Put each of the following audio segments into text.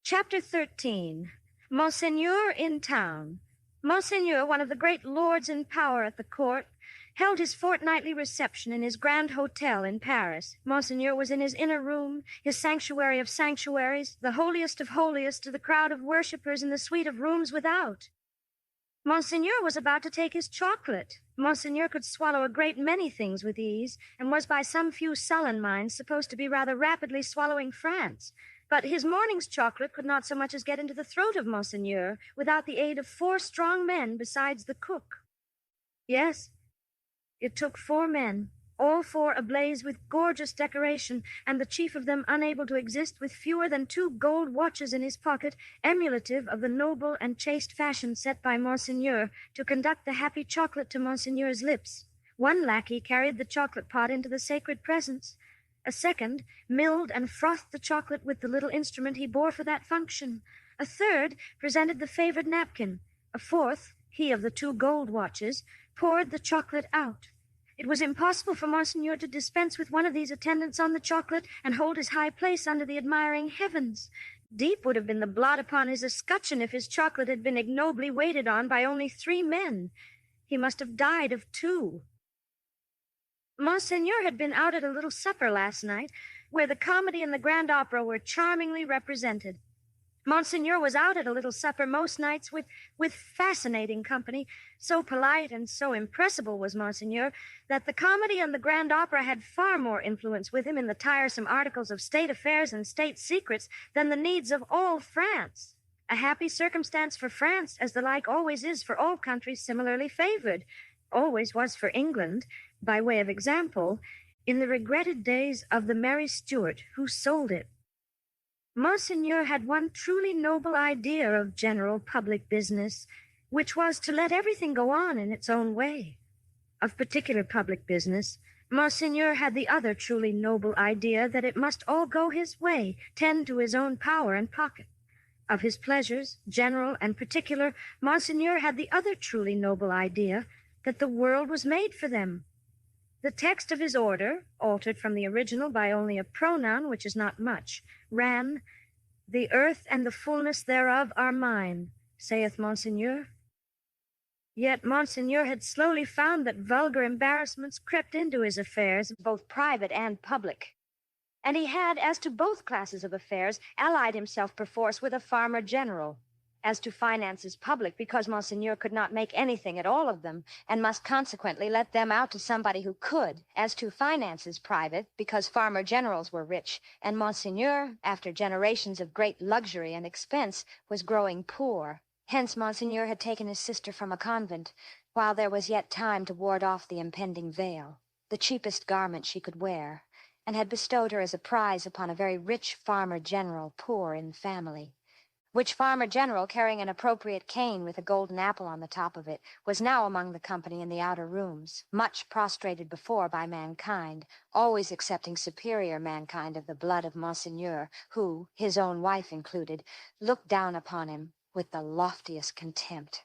Chapter 13. Monseigneur in Town. Monseigneur, one of the great lords in power at the court, held his fortnightly reception in his grand hotel in Paris. Monseigneur was in his inner room, his sanctuary of sanctuaries, the holiest of holiest to the crowd of worshippers in the suite of rooms without. Monseigneur was about to take his chocolate. Monseigneur could swallow a great many things with ease, and was by some few sullen minds supposed to be rather rapidly swallowing France. But his morning's chocolate could not so much as get into the throat of Monseigneur without the aid of 4 strong men besides the cook. Yes, it took 4 men, all 4 ablaze with gorgeous decoration, and the chief of them unable to exist with fewer than 2 gold watches in his pocket, emulative of the noble and chaste fashion set by Monseigneur, to conduct the happy chocolate to Monseigneur's lips. 1 lackey carried the chocolate pot into the sacred presence. A second milled and frothed the chocolate with the little instrument he bore for that function. A third presented the favored napkin. A fourth, he of the 2 gold watches, poured the chocolate out. It was impossible for Monseigneur to dispense with one of these attendants on the chocolate and hold his high place under the admiring heavens. Deep would have been the blot upon his escutcheon if his chocolate had been ignobly waited on by only 3 men. He must have died of 2. Monseigneur had been out at a little supper last night, where the comedy and the grand opera were charmingly represented. Monseigneur was out at a little supper most nights with fascinating company. So polite and so impressible was Monseigneur that the comedy and the grand opera had far more influence with him in the tiresome articles of state affairs and state secrets than the needs of all France. A happy circumstance for France, as the like always is for all countries similarly favored. Always was for England, by way of example, in the regretted days of the Mary Stuart, who sold it. Monseigneur had one truly noble idea of general public business, which was to let everything go on in its own way. Of particular public business, Monseigneur had the other truly noble idea that it must all go his way, tend to his own power and pocket. Of his pleasures, general and particular, Monseigneur had the other truly noble idea that the world was made for them. The text of his order, altered from the original by only a pronoun, which is not much, ran, "The earth and the fullness thereof are mine, saith Monseigneur." Yet Monseigneur had slowly found that vulgar embarrassments crept into his affairs, both private and public. And he had, as to both classes of affairs, allied himself perforce with a farmer general. As to finances public, because Monseigneur could not make anything at all of them, and must consequently let them out to somebody who could. As to finances private, because farmer generals were rich, and Monseigneur, after generations of great luxury and expense, was growing poor. Hence Monseigneur had taken his sister from a convent, while there was yet time to ward off the impending veil, the cheapest garment she could wear, and had bestowed her as a prize upon a very rich farmer general, poor in family. Which farmer general, carrying an appropriate cane with a golden apple on the top of it, was now among the company in the outer rooms, much prostrated before by mankind, always excepting superior mankind of the blood of Monseigneur, who, his own wife included, looked down upon him with the loftiest contempt.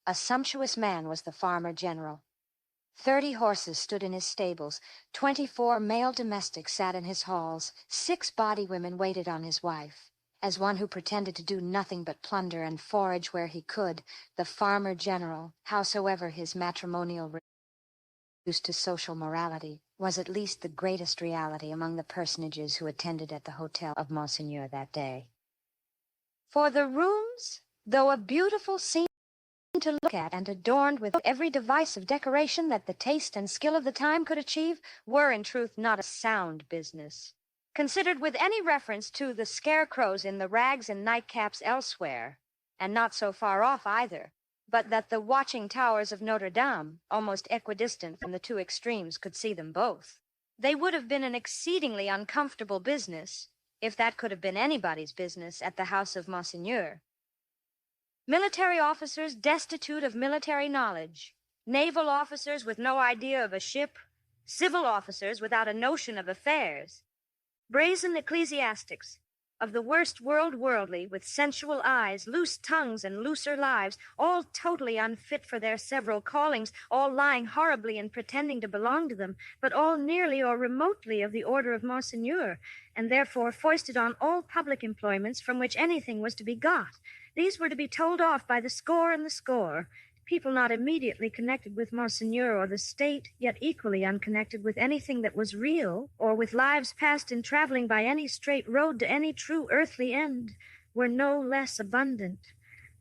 A sumptuous man was the farmer general. 30 horses stood in his stables, 24 male domestics sat in his halls, 6 body women waited on his wife. As one who pretended to do nothing but plunder and forage where he could, the farmer general, howsoever his matrimonial reduced to social morality, was at least the greatest reality among the personages who attended at the hotel of Monseigneur that day. For the rooms, though a beautiful scene to look at and adorned with every device of decoration that the taste and skill of the time could achieve, were in truth not a sound business, considered with any reference to the scarecrows in the rags and nightcaps elsewhere, and not so far off either, but that the watching towers of Notre Dame, almost equidistant from the 2 extremes, could see them both. They would have been an exceedingly uncomfortable business, if that could have been anybody's business, at the house of Monseigneur. Military officers destitute of military knowledge, naval officers with no idea of a ship, civil officers without a notion of affairs, brazen ecclesiastics, of the worst worldly, with sensual eyes, loose tongues, and looser lives, all totally unfit for their several callings, all lying horribly and pretending to belong to them, but all nearly or remotely of the order of Monseigneur, and therefore foisted on all public employments from which anything was to be got. These were to be told off by the score and the score. People not immediately connected with Monseigneur or the state, yet equally unconnected with anything that was real, or with lives passed in traveling by any straight road to any true earthly end, were no less abundant.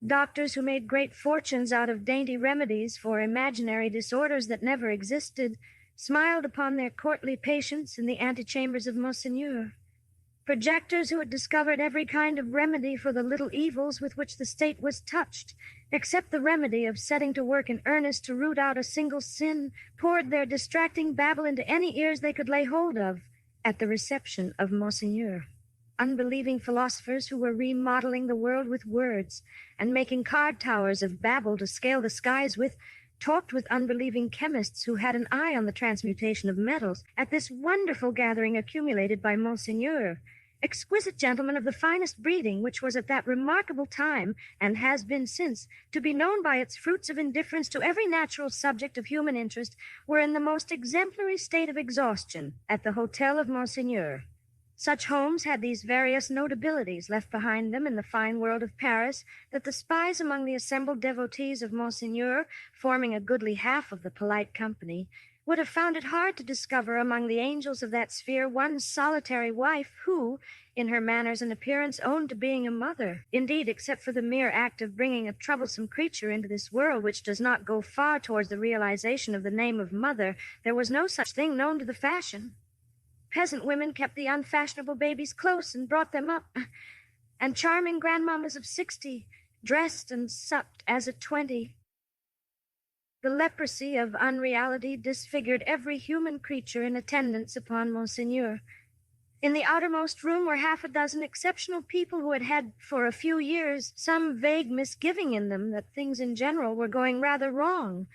Doctors who made great fortunes out of dainty remedies for imaginary disorders that never existed smiled upon their courtly patients in the antechambers of Monseigneur. Projectors who had discovered every kind of remedy for the little evils with which the state was touched, except the remedy of setting to work in earnest to root out a single sin, poured their distracting babble into any ears they could lay hold of at the reception of Monseigneur. Unbelieving philosophers who were remodeling the world with words and making card towers of babble to scale the skies with, talked with unbelieving chemists who had an eye on the transmutation of metals at this wonderful gathering accumulated by Monseigneur. Exquisite gentlemen of the finest breeding, which was at that remarkable time, and has been since, to be known by its fruits of indifference to every natural subject of human interest, were in the most exemplary state of exhaustion at the Hotel of Monseigneur. Such homes had these various notabilities left behind them in the fine world of Paris, that the spies among the assembled devotees of Monseigneur, forming a goodly half of the polite company, would have found it hard to discover among the angels of that sphere one solitary wife who, in her manners and appearance, owned to being a mother. Indeed, except for the mere act of bringing a troublesome creature into this world which does not go far towards the realization of the name of mother, there was no such thing known to the fashion. Peasant women kept the unfashionable babies close and brought them up, and charming grandmammas of 60 dressed and supped as at 20. The leprosy of unreality disfigured every human creature in attendance upon Monseigneur. In the outermost room were half a dozen exceptional people who had had, for a few years, some vague misgiving in them that things in general were going rather wrong.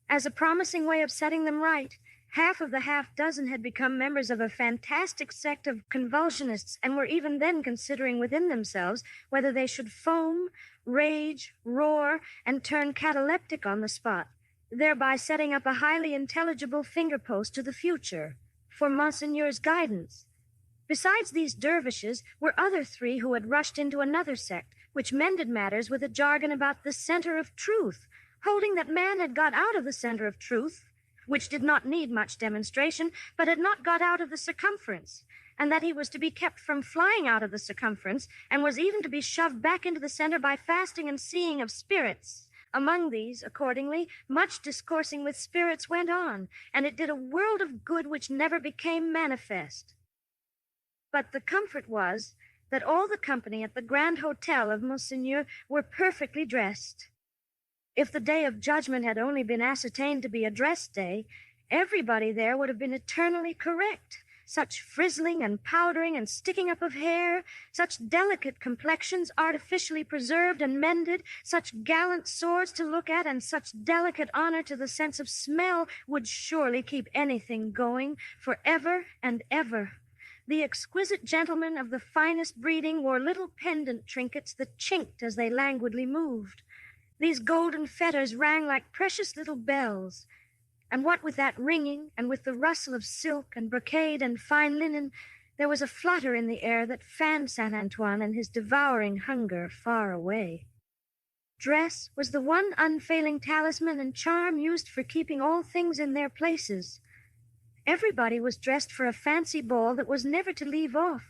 As a promising way of setting them right, half of the half-dozen had become members of a fantastic sect of convulsionists and were even then considering within themselves whether they should foam, rage, roar, and turn cataleptic on the spot, thereby setting up a highly intelligible finger-post to the future for Monseigneur's guidance. Besides these dervishes were other three who had rushed into another sect, which mended matters with a jargon about the center of truth, holding that man had got out of the center of truth, which did not need much demonstration, but had not got out of the circumference, and that he was to be kept from flying out of the circumference, and was even to be shoved back into the center by fasting and seeing of spirits. Among these, accordingly, much discoursing with spirits went on, and it did a world of good which never became manifest. But the comfort was that all the company at the Grand Hotel of Monseigneur were perfectly dressed. If the day of judgment had only been ascertained to be a dress day, everybody there would have been eternally correct. Such frizzling and powdering and sticking up of hair, such delicate complexions artificially preserved and mended, such gallant swords to look at, and such delicate honor to the sense of smell would surely keep anything going for ever and ever. The exquisite gentlemen of the finest breeding wore little pendant trinkets that chinked as they languidly moved. These golden fetters rang like precious little bells, and what with that ringing, and with the rustle of silk and brocade and fine linen, there was a flutter in the air that fanned Saint Antoine and his devouring hunger far away. Dress was the one unfailing talisman and charm used for keeping all things in their places. Everybody was dressed for a fancy ball that was never to leave off.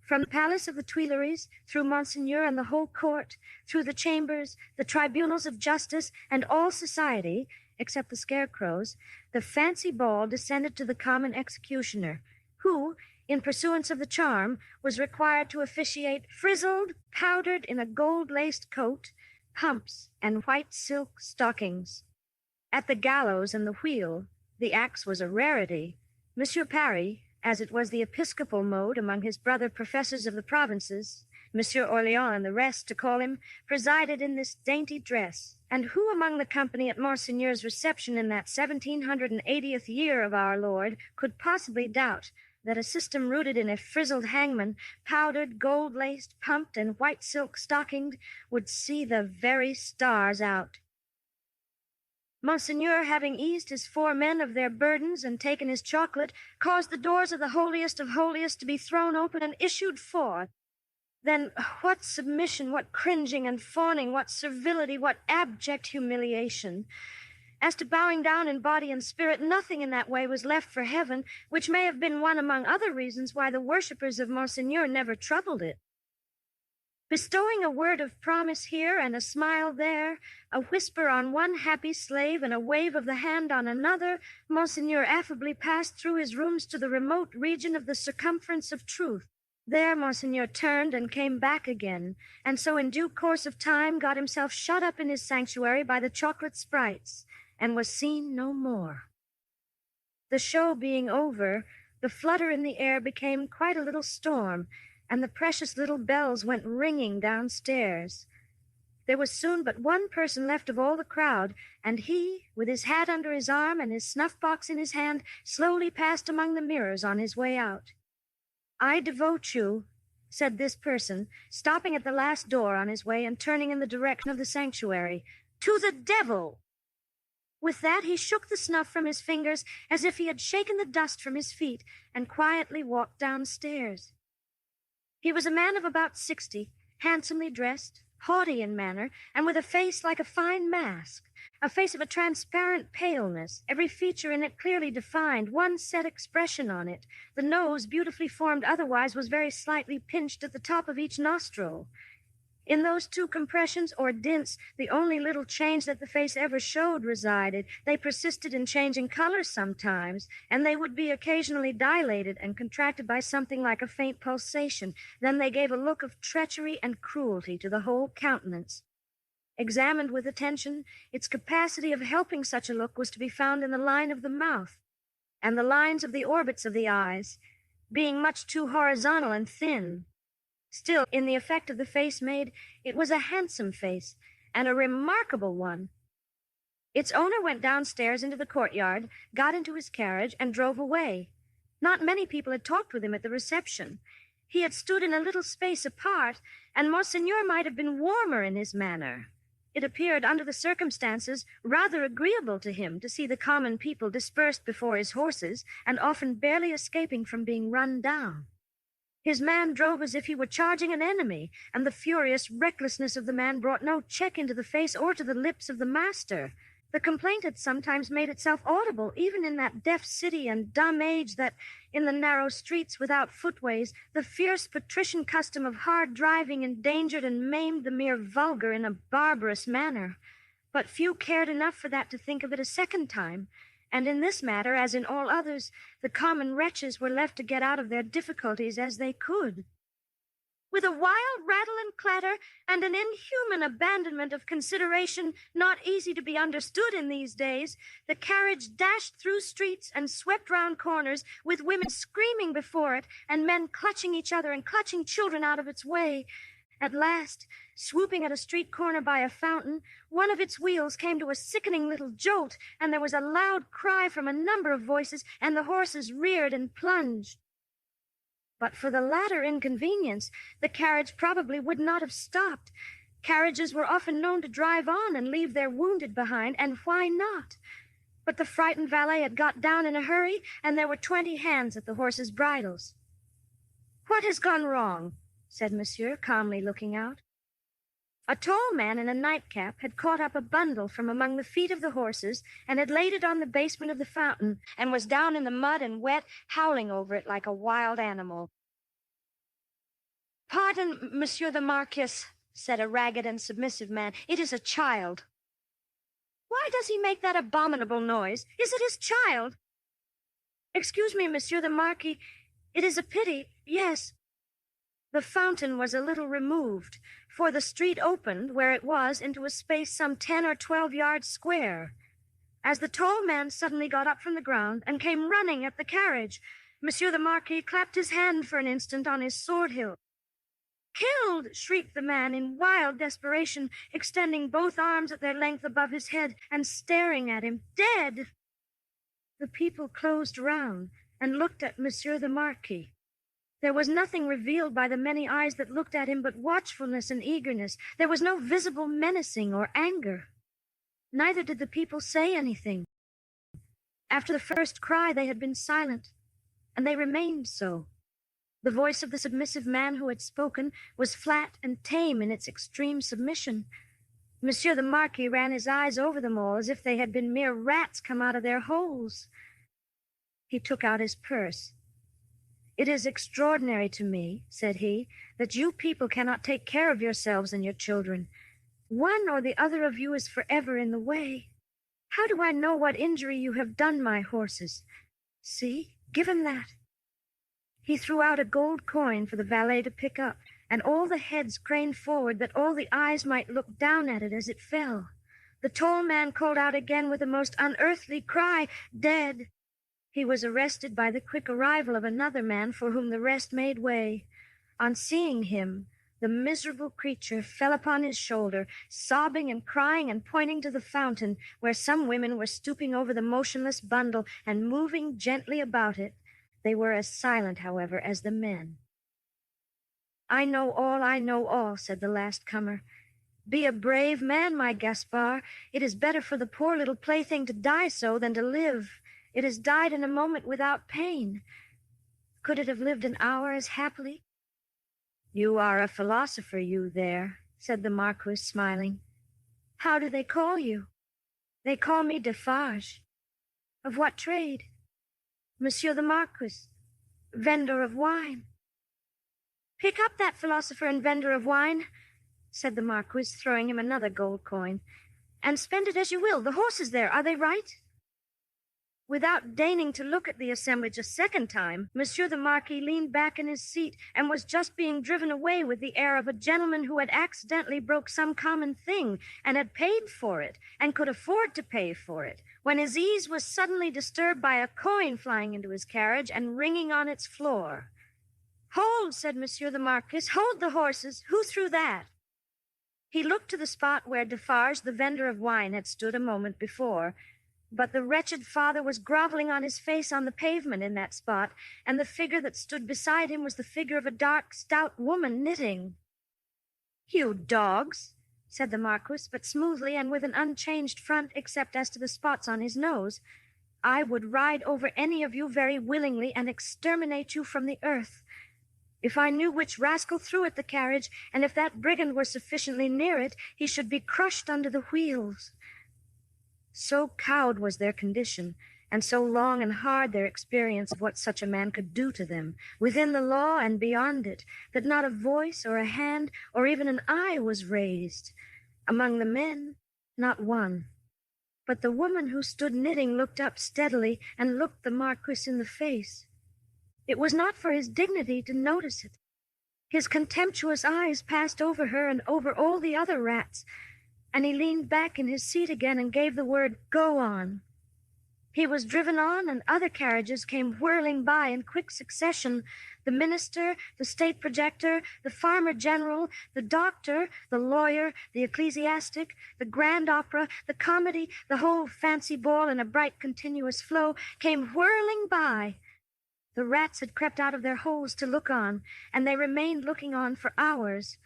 From the palace of the Tuileries, through Monseigneur and the whole court, through the chambers, the tribunals of justice, and all society, except the scarecrows, the fancy ball descended to the common executioner, who, in pursuance of the charm, was required to officiate frizzled, powdered in a gold-laced coat, pumps, and white silk stockings. At the gallows and the wheel, the axe was a rarity. Monsieur Parry, as it was the episcopal mode among his brother professors of the provinces, Monsieur Orleans and the rest to call him, presided in this dainty dress. And who among the company at Monseigneur's reception in that 1780th year of our Lord could possibly doubt that a system rooted in a frizzled hangman, powdered, gold-laced, pumped, and white silk stockinged, would see the very stars out. Monseigneur, having eased his 4 men of their burdens and taken his chocolate, caused the doors of the holiest of holiest to be thrown open and issued forth. Then what submission, what cringing and fawning, what servility, what abject humiliation. As to bowing down in body and spirit, nothing in that way was left for heaven, which may have been one among other reasons why the worshippers of Monseigneur never troubled it. Bestowing a word of promise here and a smile there, a whisper on one happy slave and a wave of the hand on another, Monseigneur affably passed through his rooms to the remote region of the circumference of truth. There Monseigneur turned and came back again, and so in due course of time got himself shut up in his sanctuary by the chocolate sprites, and was seen no more. The show being over, the flutter in the air became quite a little storm, and the precious little bells went ringing downstairs. There was soon but one person left of all the crowd, and he, with his hat under his arm and his snuff-box in his hand, slowly passed among the mirrors on his way out. "I devote you," said this person, stopping at the last door on his way and turning in the direction of the sanctuary, "to the devil." With that he shook the snuff from his fingers as if he had shaken the dust from his feet, and quietly walked downstairs. He was a man of about 60, handsomely dressed, haughty in manner, and with a face like a fine mask, a face of a transparent paleness, every feature in it clearly defined, one set expression on it. The nose, beautifully formed otherwise, was very slightly pinched at the top of each nostril. In those 2 compressions, or dints, the only little change that the face ever showed resided. They persisted in changing color sometimes, and they would be occasionally dilated and contracted by something like a faint pulsation. Then they gave a look of treachery and cruelty to the whole countenance. Examined with attention, its capacity of helping such a look was to be found in the line of the mouth, and the lines of the orbits of the eyes, being much too horizontal and thin. Still, in the effect of the face made, it was a handsome face, and a remarkable one. Its owner went downstairs into the courtyard, got into his carriage, and drove away. Not many people had talked with him at the reception. He had stood in a little space apart, and Monseigneur might have been warmer in his manner. It appeared, under the circumstances, rather agreeable to him to see the common people dispersed before his horses, and often barely escaping from being run down. His man drove as if he were charging an enemy, and the furious recklessness of the man brought no check into the face or to the lips of the master. The complaint had sometimes made itself audible, even in that deaf city and dumb age that, in the narrow streets without footways, the fierce patrician custom of hard driving endangered and maimed the mere vulgar in a barbarous manner. But few cared enough for that to think of it a second time. And in this matter, as in all others, the common wretches were left to get out of their difficulties as they could. With a wild rattle and clatter, and an inhuman abandonment of consideration not easy to be understood in these days, the carriage dashed through streets and swept round corners, with women screaming before it, and men clutching each other and clutching children out of its way. At last, swooping at a street corner by a fountain, one of its wheels came to a sickening little jolt, and there was a loud cry from a number of voices, and the horses reared and plunged. But for the latter inconvenience, the carriage probably would not have stopped. Carriages were often known to drive on and leave their wounded behind, and why not? But the frightened valet had got down in a hurry, and there were 20 hands at the horses' bridles. "What has gone wrong?" said Monsieur, calmly looking out. A tall man in a nightcap had caught up a bundle from among the feet of the horses and had laid it on the basement of the fountain, and was down in the mud and wet, howling over it like a wild animal. "Pardon, Monsieur the Marquis," said a ragged and submissive man. "It is a child." "Why does he make that abominable noise? Is it his child?" "Excuse me, Monsieur the Marquis. It is a pity, yes." The fountain was a little removed, for the street opened, where it was, into a space some 10 or 12 yards square. As the tall man suddenly got up from the ground and came running at the carriage, Monsieur the Marquis clapped his hand for an instant on his sword hilt. "Killed!" shrieked the man in wild desperation, extending both arms at their length above his head and staring at him. "Dead!" The people closed round. and looked at Monsieur the Marquis. There was nothing revealed by the many eyes that looked at him but watchfulness and eagerness. There was no visible menacing or anger. Neither did the people say anything. After the first cry, they had been silent, and they remained so. The voice of the submissive man who had spoken was flat and tame in its extreme submission. Monsieur the Marquis ran his eyes over them all as if they had been mere rats come out of their holes. He took out his purse. "It is extraordinary to me," said he, "that you people cannot take care of yourselves and your children. One or the other of you is forever in the way. How do I know what injury you have done my horses? See, give him that." He threw out a gold coin for the valet to pick up, and all the heads craned forward that all the eyes might look down at it as it fell. The tall man called out again with a most unearthly cry, "Dead!" He was arrested by the quick arrival of another man for whom the rest made way. On seeing him, the miserable creature fell upon his shoulder, sobbing and crying and pointing to the fountain, where some women were stooping over the motionless bundle and moving gently about it. They were as silent, however, as the men. I know all, said the last comer. "Be a brave man, my Gaspard. It is better for the poor little plaything to die so than to live. It has died in a moment without pain. Could it have lived an hour as happily?" "You are a philosopher, you there," said the Marquis, smiling. "How do they call you?" "They call me Defarge." "Of what trade?" "Monsieur the Marquis, vendor of wine." "Pick up that philosopher and vendor of wine," said the Marquis, throwing him another gold coin, "and spend it as you will. The horses there, are they right?" Without deigning to look at the assemblage a second time, Monsieur the Marquis leaned back in his seat and was just being driven away with the air of a gentleman who had accidentally broke some common thing and had paid for it and could afford to pay for it, when his ease was suddenly disturbed by a coin flying into his carriage and ringing on its floor. "Hold," said Monsieur the Marquis. "Hold the horses. Who threw that?" He looked to the spot where Defarge, the vendor of wine, had stood a moment before, but the wretched father was groveling on his face on the pavement in that spot, and the figure that stood beside him was the figure of a dark, stout woman knitting. "You dogs," said the Marquis, but smoothly and with an unchanged front except as to the spots on his nose, "I would ride over any of you very willingly and exterminate you from the earth. If I knew which rascal threw at the carriage, and if that brigand were sufficiently near it, he should be crushed under the wheels." So cowed was their condition, and so long and hard their experience of what such a man could do to them, within the law and beyond it, that not a voice or a hand or even an eye was raised. Among the men, not one. But the woman who stood knitting looked up steadily and looked the Marquis in the face. It was not for his dignity to notice it. His contemptuous eyes passed over her and over all the other rats, and he leaned back in his seat again and gave the word, "Go on." He was driven on, and other carriages came whirling by in quick succession. The minister, the state projector, the farmer general, the doctor, the lawyer, the ecclesiastic, the grand opera, the comedy, the whole fancy ball in a bright continuous flow, came whirling by. The rats had crept out of their holes to look on, and they remained looking on for hours.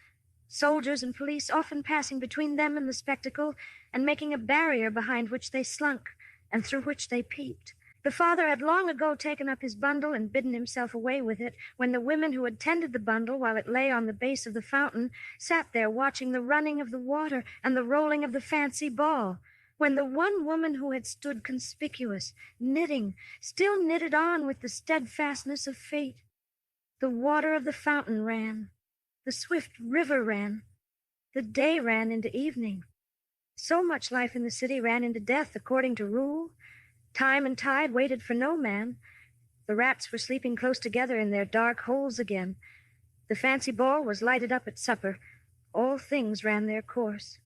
Soldiers and police often passing between them and the spectacle, and making a barrier behind which they slunk, and through which they peeped. The father had long ago taken up his bundle and bidden himself away with it, when the women who had tended the bundle while it lay on the base of the fountain sat there watching the running of the water and the rolling of the fancy ball, when the one woman who had stood conspicuous, knitting, still knitted on with the steadfastness of fate. The water of the fountain ran. The swift river ran. The day ran into evening. So much life in the city ran into death according to rule. Time and tide waited for no man. The rats were sleeping close together in their dark holes again. The fancy ball was lighted up at supper. All things ran their course.